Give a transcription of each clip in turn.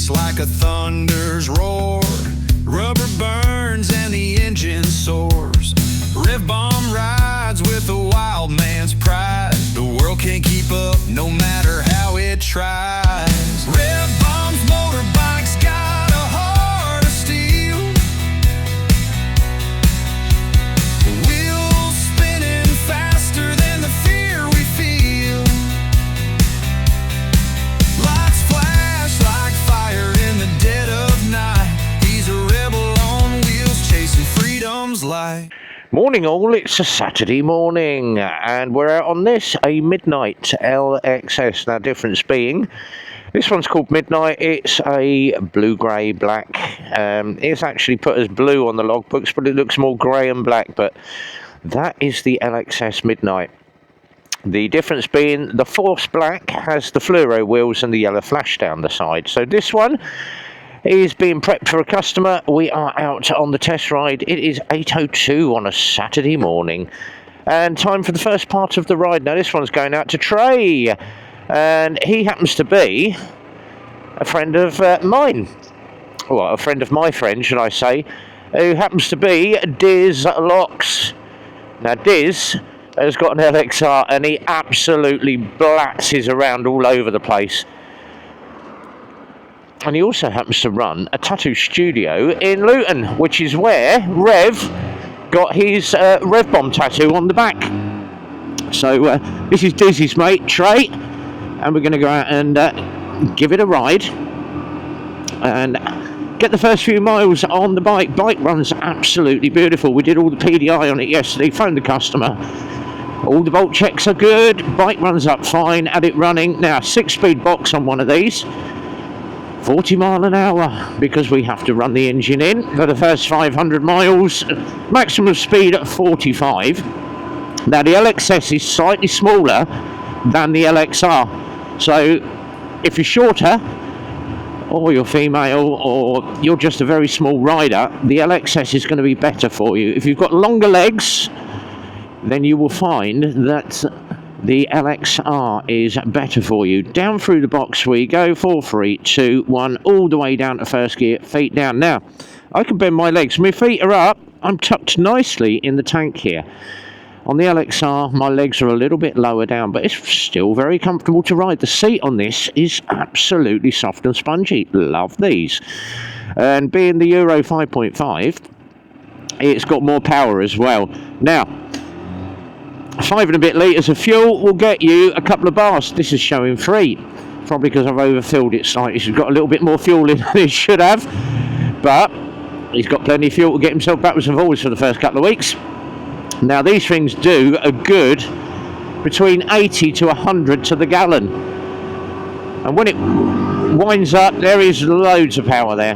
It's like a thunder's roar. Rubber burns and the engine soars. Rev bomb rides with a wild man's pride. The world can't keep up no matter how it tries. Rev bomb's motorbikes got a heart of steel. Wheels spinning faster than the fear we feel. Lights flash like fire in the dead of night. He's a rebel on wheels chasing freedom's light. Morning all, it's a Saturday morning and we're out on this, a Midnight LXS. Now difference being, this one's called Midnight, it's a blue, grey, black. It's actually put as blue on the logbooks, but it looks more grey and black, but that is the LXS Midnight. The difference being the Force Black has the fluoro wheels and the yellow flash down the side. So this one is being prepped for a customer. We are out on the test ride. It is 8:02 on a Saturday morning and time for the first part of the ride. Now this one's going out to Trey and he happens to be a friend of mine, well, a friend of my friend should I say, who happens to be Diz Locks. Now Diz has got an LXR and he absolutely blatzes around all over the place. And he also happens to run a tattoo studio in Luton, which is where Rev got his Rev Bomb tattoo on the back. So this is Dizzy's mate, Trey, and we're going to go out and give it a ride and get the first few miles on the bike. Bike runs absolutely beautiful. We did all the PDI on it yesterday, phoned the customer. All the bolt checks are good. Bike runs up fine, had it running. Now 6-speed box on one of these. 40 mile an hour because we have to run the engine in for the first 500 miles, maximum speed at 45. Now the LXS is slightly smaller than the LXR, so if you're shorter or you're female or you're just a very small rider, the LXS is going to be better for you. If you've got longer legs, then you will find that the LXR is better for you. Down through the box we go, 4, 3, 2, 1, all the way down to first gear, feet down. Now, I can bend my legs. My feet are up. I'm tucked nicely in the tank here. On the LXR, my legs are a little bit lower down, but it's still very comfortable to ride. The seat on this is absolutely soft and spongy. Love these. And being the Euro 5.5, it's got more power as well. Now, 5 and a bit litres of fuel will get you a couple of bars. This is showing 3, probably because I've overfilled it slightly. It's got a little bit more fuel in than it should have, but he's got plenty of fuel to get himself backwards and forwards for the first couple of weeks. Now these things do a good between 80 to 100 to the gallon, and when it winds up there is loads of power there.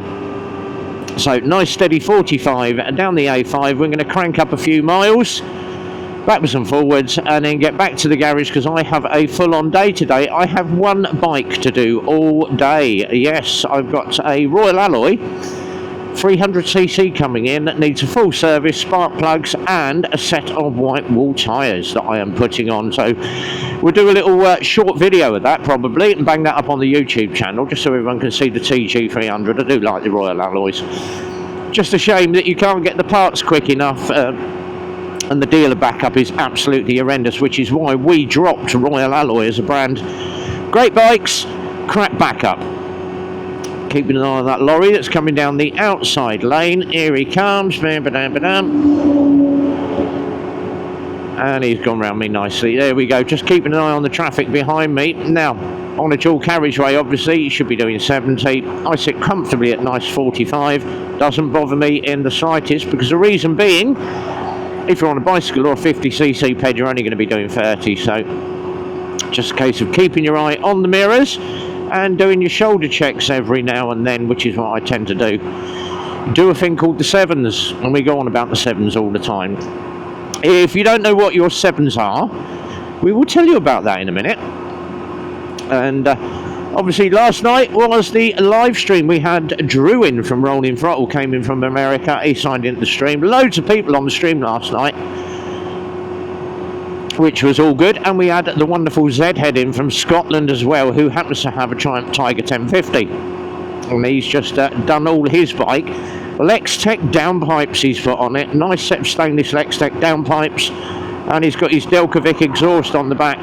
So nice steady 45 and down the A5. We're going to crank up a few miles backwards and forwards and then get back to the garage because I have a full-on day today. I have one bike to do all day. Yes, I've got a Royal Alloy 300cc coming in that needs a full service, spark plugs and a set of white wall tyres that I am putting on. So we'll do a little short video of that probably and bang that up on the YouTube channel just so everyone can see the TG300. I do like the Royal Alloys. Just a shame that you can't get the parts quick enough and the dealer backup is absolutely horrendous, which is why we dropped Royal Alloy as a brand. Great bikes, crap backup. Keeping an eye on that lorry that's coming down the outside lane. Here he comes. And he's gone round me nicely. There we go. Just keeping an eye on the traffic behind me. Now, on a dual carriageway, obviously, you should be doing 70. I sit comfortably at nice 45. Doesn't bother me in the slightest because the reason being, if you're on a bicycle or a 50cc ped, you're only going to be doing 30. So just a case of keeping your eye on the mirrors and doing your shoulder checks every now and then, which is what I tend to do. Do a thing called the sevens, and we go on about the sevens all the time. If you don't know what your sevens are, we will tell you about that in a minute. And obviously last night was the live stream. We had Drew in from Rolling Throttle, came in from America. He signed into the stream. Loads of people on the stream last night, which was all good. And we had the wonderful Zedhead in from Scotland as well, who happens to have a Triumph Tiger 1050. and he's just done all his bike. Lextech downpipes he's put on it, nice set of stainless Lextech downpipes, and he's got his Delcovic exhaust on the back,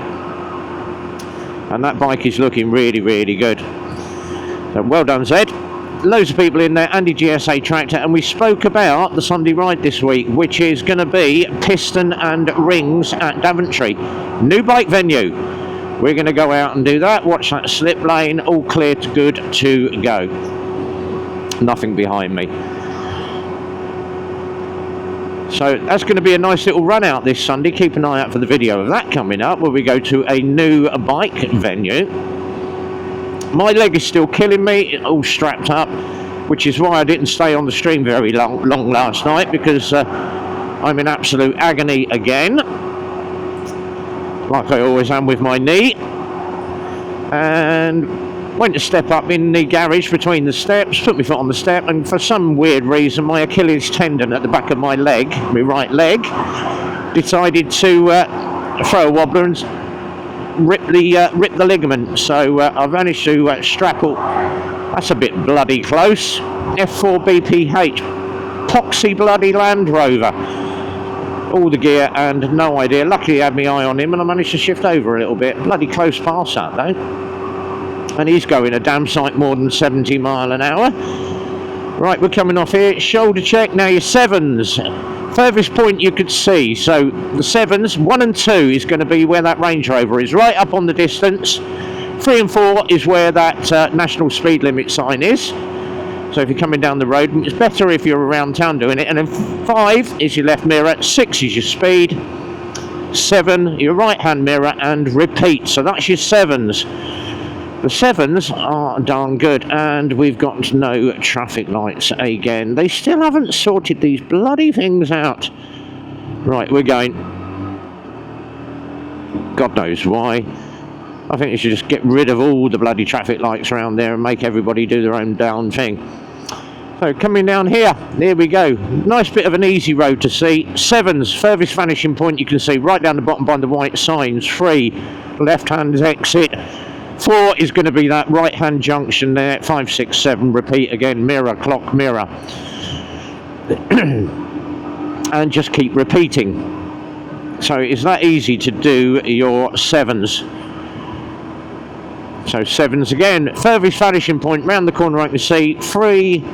and that bike is looking really, really good. So well done, Zed. Loads of people in there, Andy GSA Tractor, and we spoke about the Sunday ride this week, which is going to be piston and rings at Daventry, new bike venue. We're going to go out and do that, watch that slip lane, all clear to good to go. Nothing behind me. So that's going to be a nice little run out this Sunday. Keep an eye out for the video of that coming up, where we go to a new bike venue. My leg is still killing me, all strapped up, which is why I didn't stay on the stream very long last night, because I'm in absolute agony again, like I always am with my knee. And went to step up in the garage between the steps, put my foot on the step, and for some weird reason my Achilles tendon at the back of my leg, my right leg, decided to throw a wobbler and rip the ligament. So I've managed to strap up. That's a bit bloody close. F4 BPH, poxy bloody Land Rover, all the gear and no idea. Luckily I had my eye on him and I managed to shift over a little bit. Bloody close pass that though, and he's going a damn sight more than 70 mile an hour. Right, we're coming off here, shoulder check. Now your sevens, furthest point you could see, so the sevens, 1 and 2 is going to be where that Range Rover is, right up on the distance. 3 and 4 is where that national speed limit sign is, so if you're coming down the road, it's better if you're around town doing it. And then 5 is your left mirror, 6 is your speed, 7 your right hand mirror, and repeat. So that's your sevens. The sevens are darn good, and we've got no traffic lights again. They still haven't sorted these bloody things out. Right, we're going. God knows why. I think you should just get rid of all the bloody traffic lights around there and make everybody do their own down thing. So coming down here we go. Nice bit of an easy road to see. Sevens, furthest vanishing point you can see right down the bottom by the white signs. 3, left-hand exit. 4 is going to be that right-hand junction there. 5, 6, 7, repeat again, mirror, clock, mirror. And just keep repeating. So it's that easy to do your sevens. So sevens again, furthest vanishing point round the corner I can see. 3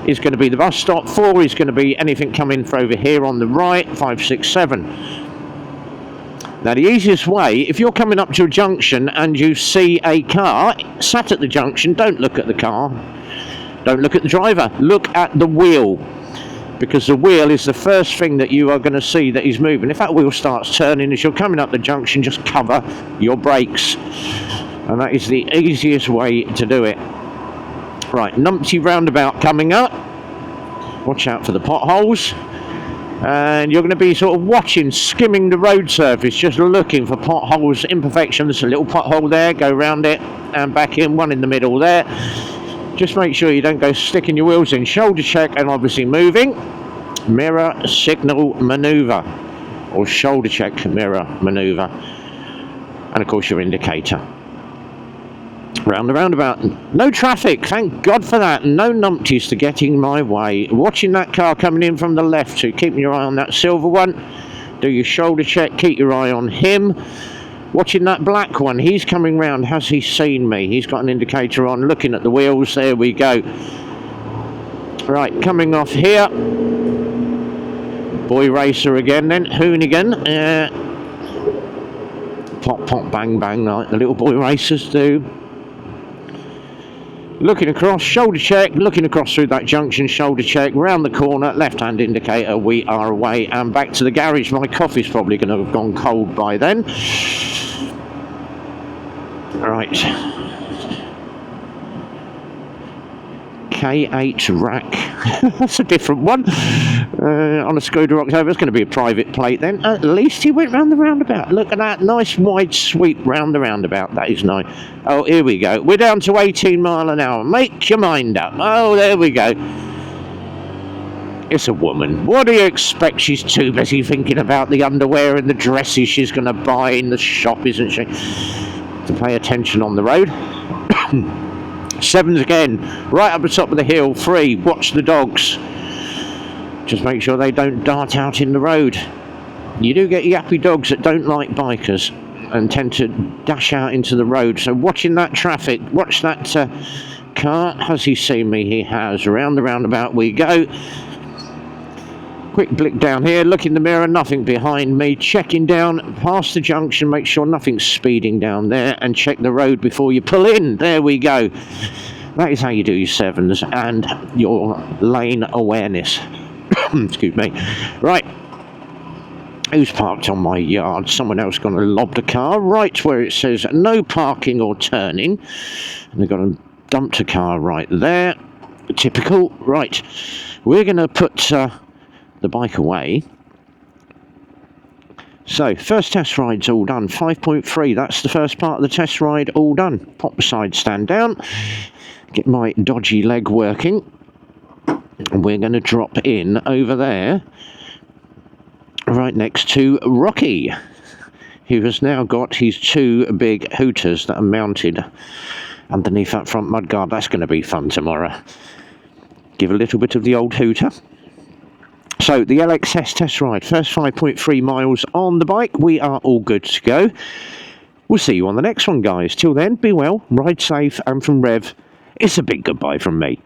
is going to be the bus stop. 4 is going to be anything coming from over here on the right. 5, 6, 7. Now the easiest way, if you're coming up to a junction and you see a car sat at the junction, don't look at the car, don't look at the driver, look at the wheel, because the wheel is the first thing that you are going to see that is moving. If that wheel starts turning as you're coming up the junction, just cover your brakes, and that is the easiest way to do it. Right, numpty roundabout coming up, watch out for the potholes. And you're going to be sort of watching, skimming the road surface, just looking for potholes, imperfections. A little pothole there, go round it and back in, one in the middle there. Just make sure you don't go sticking your wheels in. Shoulder check and obviously moving. Mirror signal manoeuvre, or shoulder check mirror manoeuvre, and of course your indicator. Round the roundabout, no traffic, thank God for that, no numpties to get in my way. Watching that car coming in from the left, so keeping your eye on that silver one. Do your shoulder check, keep your eye on him. Watching that black one, he's coming round, has he seen me? He's got an indicator on, looking at the wheels, there we go. Right, coming off here. Boy racer again then, Hoonigan. Pop, pop, bang, bang, like the little boy racers do. Looking across, shoulder check, looking across through that junction, shoulder check, round the corner, left-hand indicator, we are away, and back to the garage. My coffee's probably going to have gone cold by then. Right. K8 rack. That's a different one. On a Skoda October, it's going to be a private plate then. At least he went round the roundabout. Look at that, nice wide sweep round the roundabout. That is nice. Oh, here we go. We're down to 18 mile an hour. Make your mind up. Oh, there we go. It's a woman. What do you expect? She's too busy thinking about the underwear and the dresses she's going to buy in the shop, isn't she? To pay attention on the road. Sevens again, right up the top of the hill. 3, watch the dogs. Just make sure they don't dart out in the road. You do get yappy dogs that don't like bikers and tend to dash out into the road. So watching that traffic, watch that car. Has he seen me? He has. Around the roundabout we go. Quick blick down here, look in the mirror, nothing behind me. Checking down past the junction, make sure nothing's speeding down there, and check the road before you pull in. There we go. That is how you do your sevens and your lane awareness. Excuse me. Right. Who's parked on my yard? Someone else gone and lobbed a car right where it says no parking or turning. And they've got and dumped a car right there. Typical. Right. We're going to put the bike away. So, first test ride's all done. 5.3. That's the first part of the test ride all done. Pop the side stand down. Get my dodgy leg working. And we're going to drop in over there, right next to Rocky, who has now got his 2 big hooters that are mounted underneath that front mudguard. That's going to be fun tomorrow. Give a little bit of the old hooter. So, the LXS test ride, first 5.3 miles on the bike. We are all good to go. We'll see you on the next one, guys. Till then, be well, ride safe, and from Rev, it's a big goodbye from me.